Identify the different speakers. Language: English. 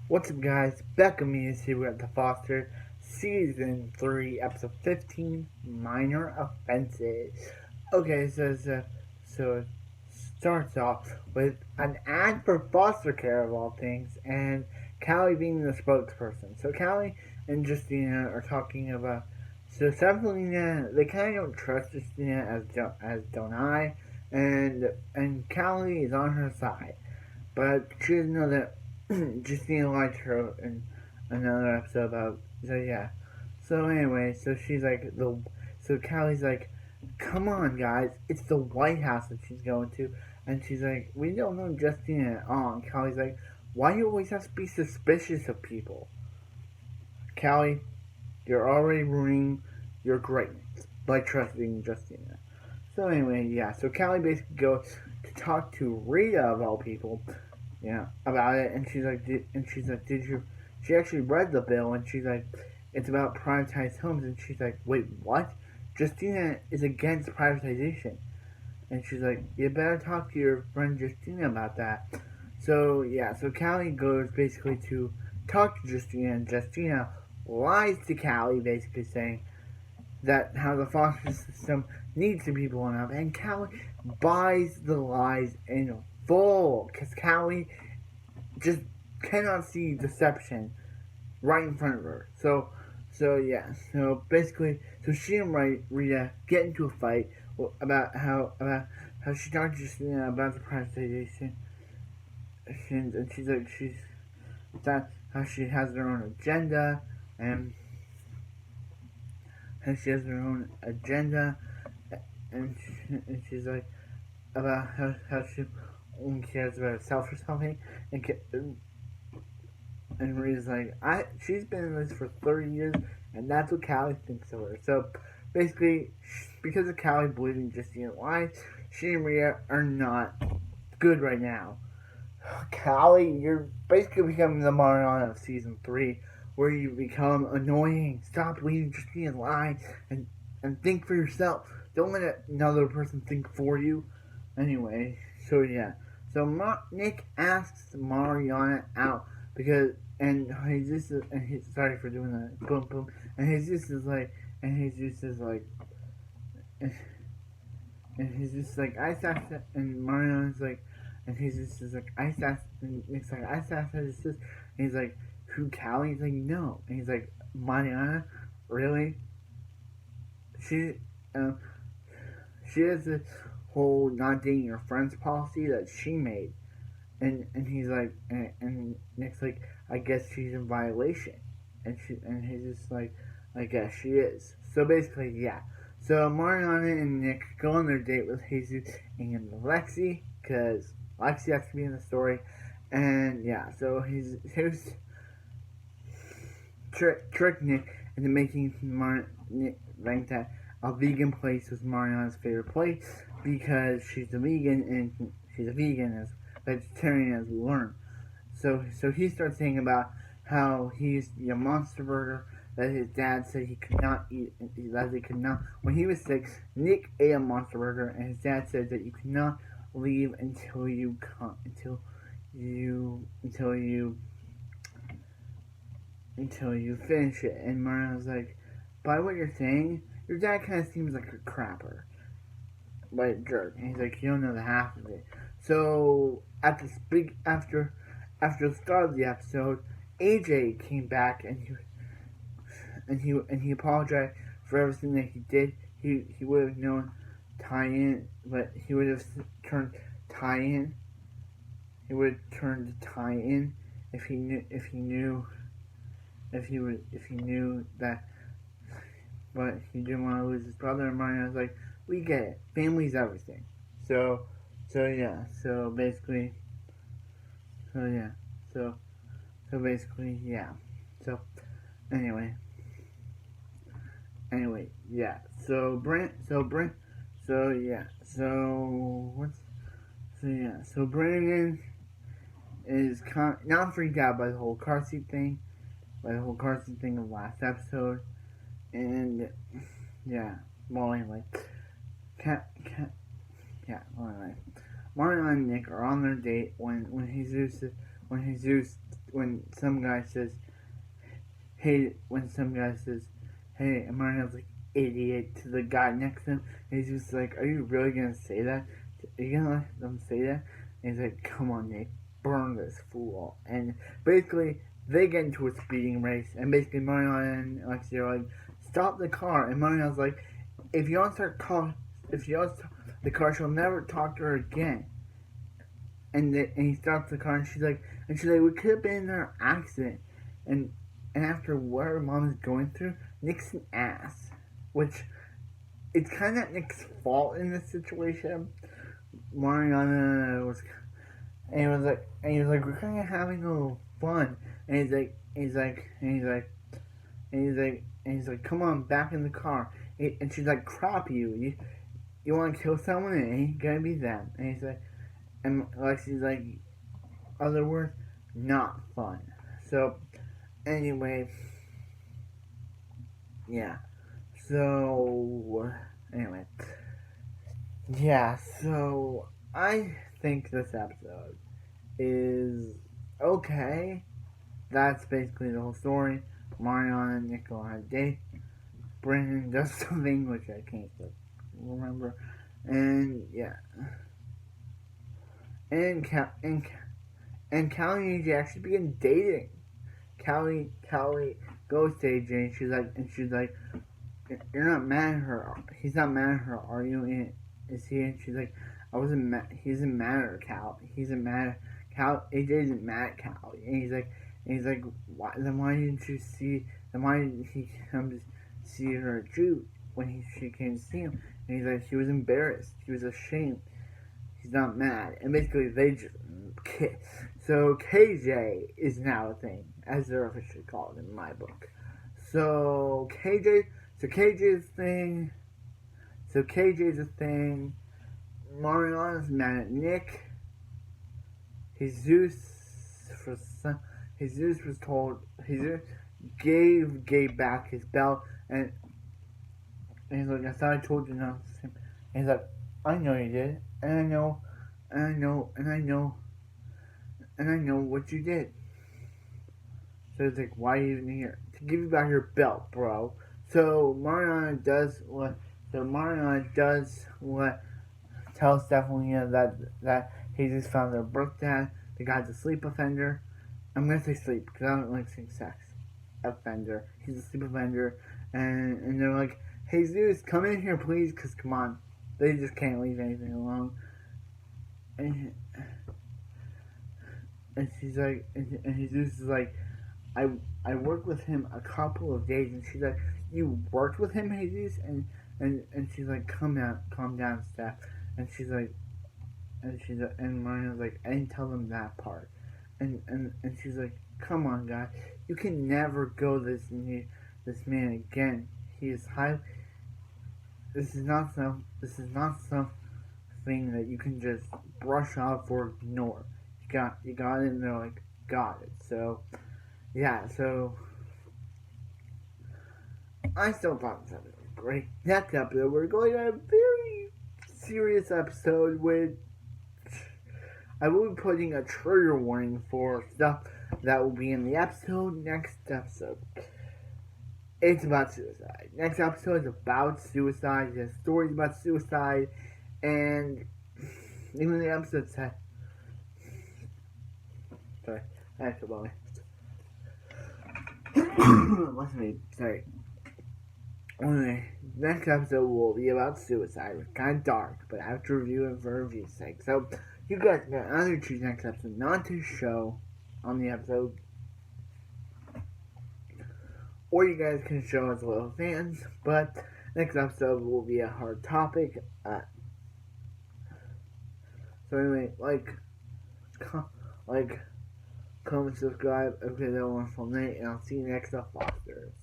Speaker 1: What's up, guys? Becca me is here with the Foster, Season 3, Episode 15, Minor Offenses. Okay, so it starts off with an ad for foster care of all things, and Callie being the spokesperson. So Callie and Justina are talking about. So Sephalina, they kind of don't trust Justina as don't I, and Callie is on her side. But she doesn't know that Justine liked her in another episode about. So yeah. So anyway, so Callie's like, come on guys, it's the White House that she's going to, and she's like, we don't know Justine at all. And Callie's like, why do you always have to be suspicious of people? Callie, you're already ruining your greatness by trusting Justina. So anyway, yeah. So Callie basically goes to talk to Rita of all people, about it, and she's like, did you? She actually read the bill, and she's like, it's about privatized homes, and she's like, wait, what? Justina is against privatization, and she's like, you better talk to your friend Justina about that. So yeah, so Callie goes basically to talk to Justina, and Justina lies to Callie, basically saying that how the foster system needs to be blown up, and Callie buys the lies in full, because Callie just cannot see deception right in front of her. So yeah. So basically, so she and Rita get into a fight about how she talked to Justina about the privatization, and she's like that how she has her own agenda, and how she has her own agenda, and she's like about how she only cares about herself or something, and Rita's like, she's been in this for 30 years, and that's what Callie thinks of her. So basically, because of Callie believing Justine lies, she and Rita are not good right now. Callie, you're basically becoming the Mariana of season 3, where you become annoying. Stop believing Justine lies and think for yourself. Don't let another person think for you. Anyway, so yeah. So Nick asks Mariana out because sorry for doing that. Boom boom. And Jesus is like and Jesus is like and he's just like I sassed and Mariana's like and he's just like I sassed and Nick's like I sassed his sister and he's like who Callie? He's like no and he's like Mariana really she uh, she has this whole not dating your friends policy that she made and he's like and Nick's like I guess she's in violation and he's just like I guess she is. So basically yeah. So Mariana and Nick go on their date with Jesus and Lexi because Lexi has to be in the story, and yeah. So he's trick Nick into making Nick think that a vegan place was Mariana's favorite place because she's a vegan and she's a vegan as vegetarian as we learn. So he starts saying about how he's a monster burger that his dad said he could not eat, that he could not. When he was sick, Nick ate a monster burger, and his dad said that you could not leave until you finish it. And Mariana was like, by what you're saying, your dad kind of seems like a crapper, like a jerk. And he's like, you don't know the half of it. So at the after the start of the episode, AJ came back and he apologized for everything that he did. He would have known tie-in, but he would have turned tie-in. He would have turned tie-in if he knew that. But he didn't want to lose his brother. And Mariana was like, we get it. Family's everything. So yeah. So basically, so yeah. So basically, yeah. So anyway, yeah. So yeah. So Brandon is not freaked out by the whole car seat thing, of last episode, and yeah. Well, anyway, yeah. Well, anyway, Mario and Nick are on their date when Jesus when some guy says, hey, and Mario's like, idiot, to the guy next to him, and he's just like, are you really gonna say that? Are you gonna let them say that? And he's like, come on, Nick, burn this fool. And basically, they get into a speeding race, and basically Mario and Alexia are like, stop the car. And Mario's like, if you don't start the car, she'll never talk to her again. And he stops the car, and she's like, we could have been in an accident. And after what her mom is going through, Nick's an ass. Which, it's kind of Nick's fault in this situation. Mariana was, and he was like, we're kind of having a little fun. And he's like, come on, back in the car. And she's like, crap you want to kill someone? It ain't gonna be them. And he's like, and Lexi's like, other words, not fun. So, anyway, yeah. So, anyway. Yeah, so, I think this episode is okay. That's basically the whole story. Mariana and Nick on a date. Brandon does something which I can't remember. And, yeah. And Callie and AJ actually begin dating. Callie goes to AJ and she's like, you're not mad at her. He's not mad at her, are you? And is he? And she's like, I wasn't mad. He isn't mad at her, Cal. He's isn't mad at Cal. AJ isn't mad at Callie. And he's like, why? Then why didn't you see? Then why didn't he come to see her at Jude when she came to see him? And he's like, he was embarrassed. He was ashamed. He's not mad. And basically, they just kiss. So KJ is now a thing, as they're officially called in my book. So KJ's a thing. Mariana's mad at Nick. Jesus gave back his belt, and he's like, I thought I told you not to. And he's like, I know you did, and I know what you did. So it's like, why are you even here? To give you back your belt, bro. So Mariana does what tells Stephanie that he just found their birth dad. The guy's a sleep offender. I'm gonna say sleep because I don't like saying sex. Offender. He's a sleep offender, and they're like, hey Zeus, come in here please, cause come on, they just can't leave anything alone. And she's like, and Jesus is like, I worked with him a couple of days, and she's like, you worked with him, Jesus? And she's like, calm down, Steph. And she's like, and Mariana's like, I didn't tell them that part. And she's like, come on, guy, you can never go this man again. He is high. This is not something that you can just brush off or ignore. You got it, and they're like, got it. So, yeah, so I still thought this episode was great. Next episode, we're going on a very serious episode with, I will be putting a trigger warning for stuff that will be in the episode. Next episode, it's about suicide. Next episode is about suicide. There's stories about suicide, and even the episode said, sorry, that's about me. Listen to me, sorry. Anyway, next episode will be about suicide. It's kind of dark, but I have to review it for review's sake. So, you guys can either choose next episode not to show on the episode, or you guys can show as little fans, but next episode will be a hard topic. So anyway, comment, subscribe. Okay, that wonderful night, and I'll see you next up, Foster.